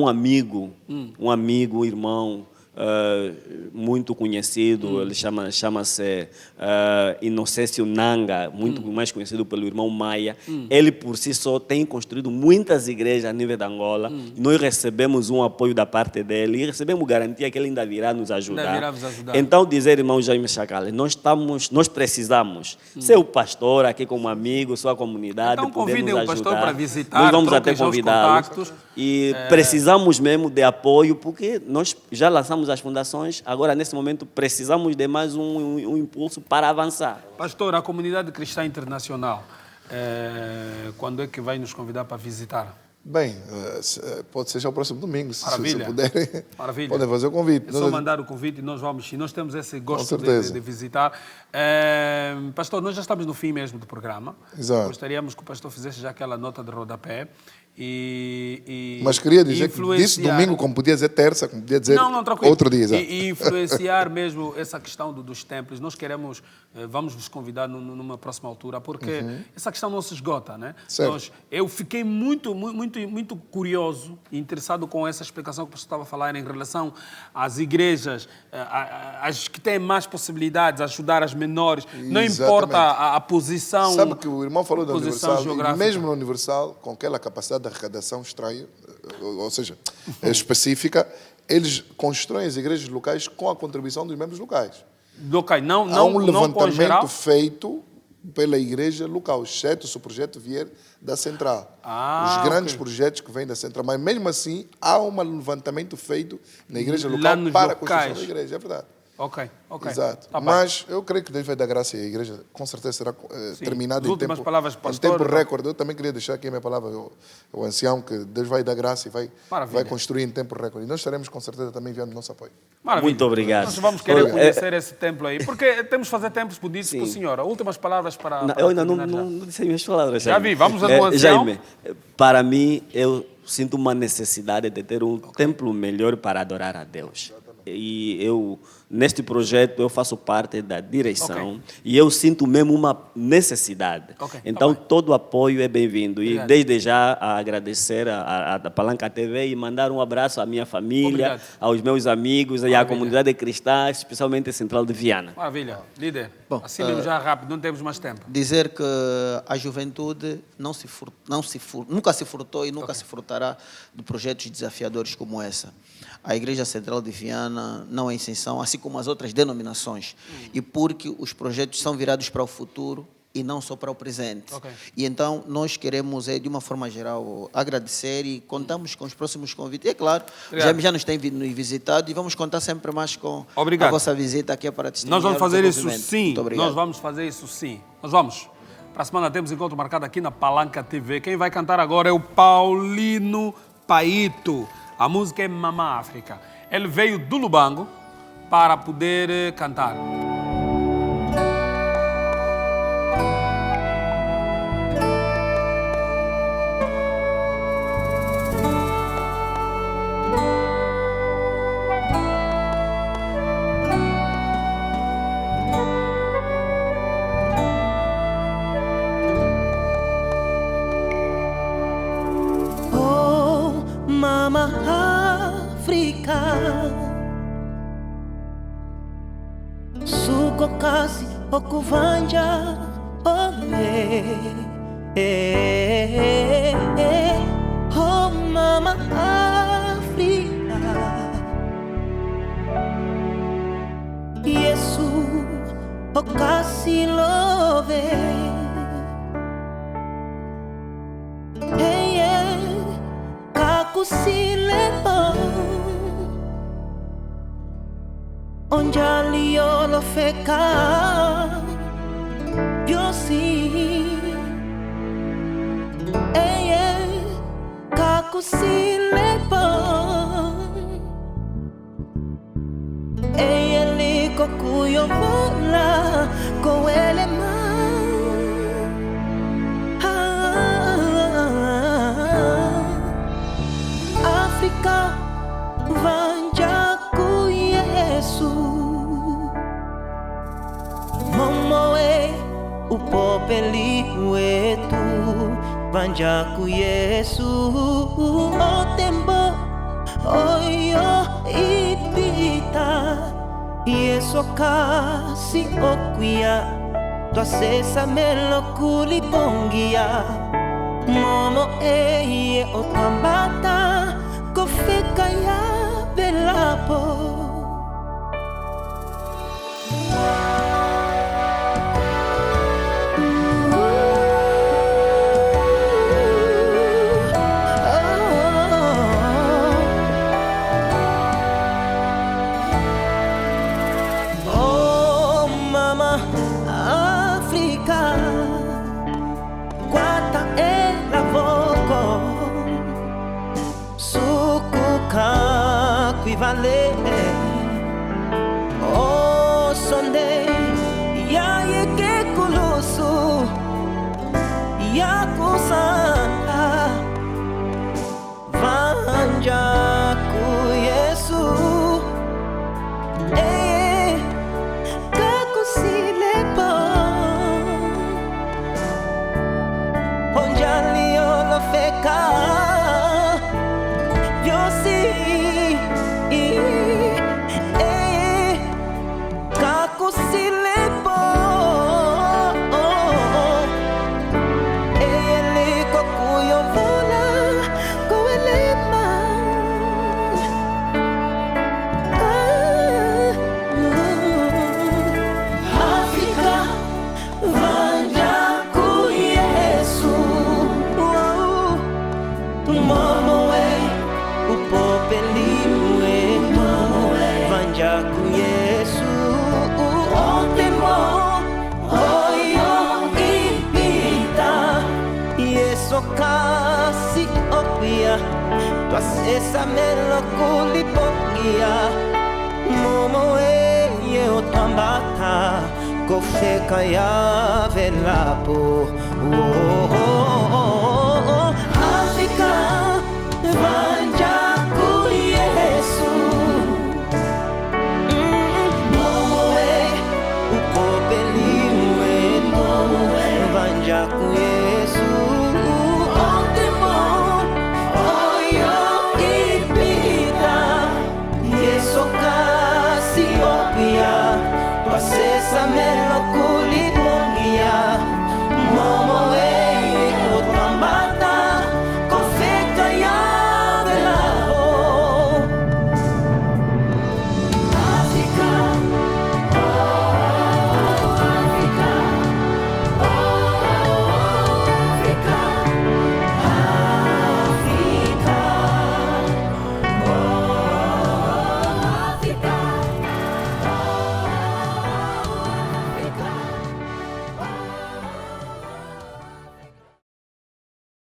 amigo, um irmão, muito conhecido, ele chama-se Inocêncio Nanga, muito mais conhecido pelo irmão Maia. Ele por si só tem construído muitas igrejas a nível da Angola. Nós recebemos um apoio da parte dele e recebemos garantia que ele ainda virá nos ajudar. Ainda virá vos ajudar. Então dizer, irmão Jaime Chacales, nós precisamos ser o pastor aqui como amigo, sua comunidade, Então poder convidem nos o pastor ajudar. para visitar, Nós vamos troquem até já os convidá-lo. contactos. E precisamos mesmo de apoio, porque nós já lançamos as fundações, agora nesse momento precisamos de mais um impulso para avançar. Pastor, a comunidade cristã internacional, quando é que vai nos convidar para visitar? Bem, pode ser já o próximo domingo, se Maravilha. puderem. Maravilha. Podem fazer o convite. É só mandar o convite e nós vamos. E nós temos esse gosto certeza. de visitar. Pastor, nós já estamos no fim mesmo do programa. Exato. Gostaríamos que o pastor fizesse já aquela nota de rodapé. Mas queria dizer que disse domingo, como podia dizer terça, como podia dizer tranquilo. outro dia. Exato. E influenciar mesmo essa questão dos templos. Nós queremos, vamos vos convidar numa próxima altura, porque essa questão não se esgota, né? Eu fiquei muito curioso e interessado com essa explicação que o pastor estava a falar em relação às igrejas, as que têm mais possibilidades, ajudar as menores. Não importa a posição. Sabe que o irmão falou da Universal, geográfica. e mesmo na Universal, com aquela capacidade de arrecadação estranha, ou seja, específica, eles constroem as igrejas locais com a contribuição dos membros locais. Não, Há um não com geral. levantamento feito pela igreja local, exceto se o projeto vier da central. Os grandes projetos que vêm da central. Mas mesmo assim, há um levantamento feito na igreja local para a construção da igreja. É verdade. Ok. Exato. Tá bem. Mas eu creio que Deus vai dar graça e a igreja com certeza será terminada em tempo, palavras, em pastor, tempo recorde. Eu também queria deixar aqui a minha palavra, o ancião, que Deus vai dar graça e vai construir em tempo recorde. E nós estaremos com certeza também enviando nosso apoio. Maravilha. Muito obrigado. Nós vamos querer conhecer esse templo aí. Porque temos que fazer templos budistas para o senhor. Últimas palavras para... Eu ainda não disse as minhas palavras. Já vi, vamos ao ancião. Jaime, para mim, eu sinto uma necessidade de ter um templo melhor para adorar a Deus. E eu, neste projeto, eu faço parte da direção e eu sinto mesmo uma necessidade. Então, todo apoio é bem-vindo. E desde já agradecer a Palanca TV e mandar um abraço à minha família, aos meus amigos e à comunidade cristã, especialmente a Central de Viana. Maravilha. Líder, assim mesmo já rápido, não temos mais tempo. Dizer que a juventude nunca se furtou e nunca se furtará de projetos desafiadores como essa. A Igreja Central de Viana não é exceção, assim como as outras denominações. E porque os projetos são virados para o futuro e não só para o presente. E então nós queremos, de uma forma geral, agradecer e contamos com os próximos convites. E é claro, já nos tem nos visitado e vamos contar sempre mais com a vossa visita aqui para testemunhar. Nós vamos fazer isso sim. Muito obrigado. Nós vamos fazer isso sim. Nós vamos. Para a semana temos encontro marcado aqui na Palanca TV. Quem vai cantar agora é o Paulino Paito. A música é Mamá África. Ele veio do Lubango para poder cantar. Oh, Mama África, suko kasi okuvanja ole. Oh, Mama África, Yesu okasi love. Kakusilebo onjali yolo feka biosi kakusilebo liko kuyovola koelema vanja ku Yesu momoe upopeli wetu vanja ku Yesu o tembo oyo ipita Yesu kasi okuya twasesa melo kulipongia momo eye otambata kofeka ya belapo vale o sonde ya yeke kulusu ya kusanta vanja ku Yesu kakusilepo onjali olofeka vyosi kakusilepo eyeliko kuyovola kowelema Afrika vanja ku Yesu momoe upopeli vanja ku Yesu otemo oyo ipita Yesu kasi okuya twasesa melo kulipongia momo eye otambata kofeka ya velapo Afrika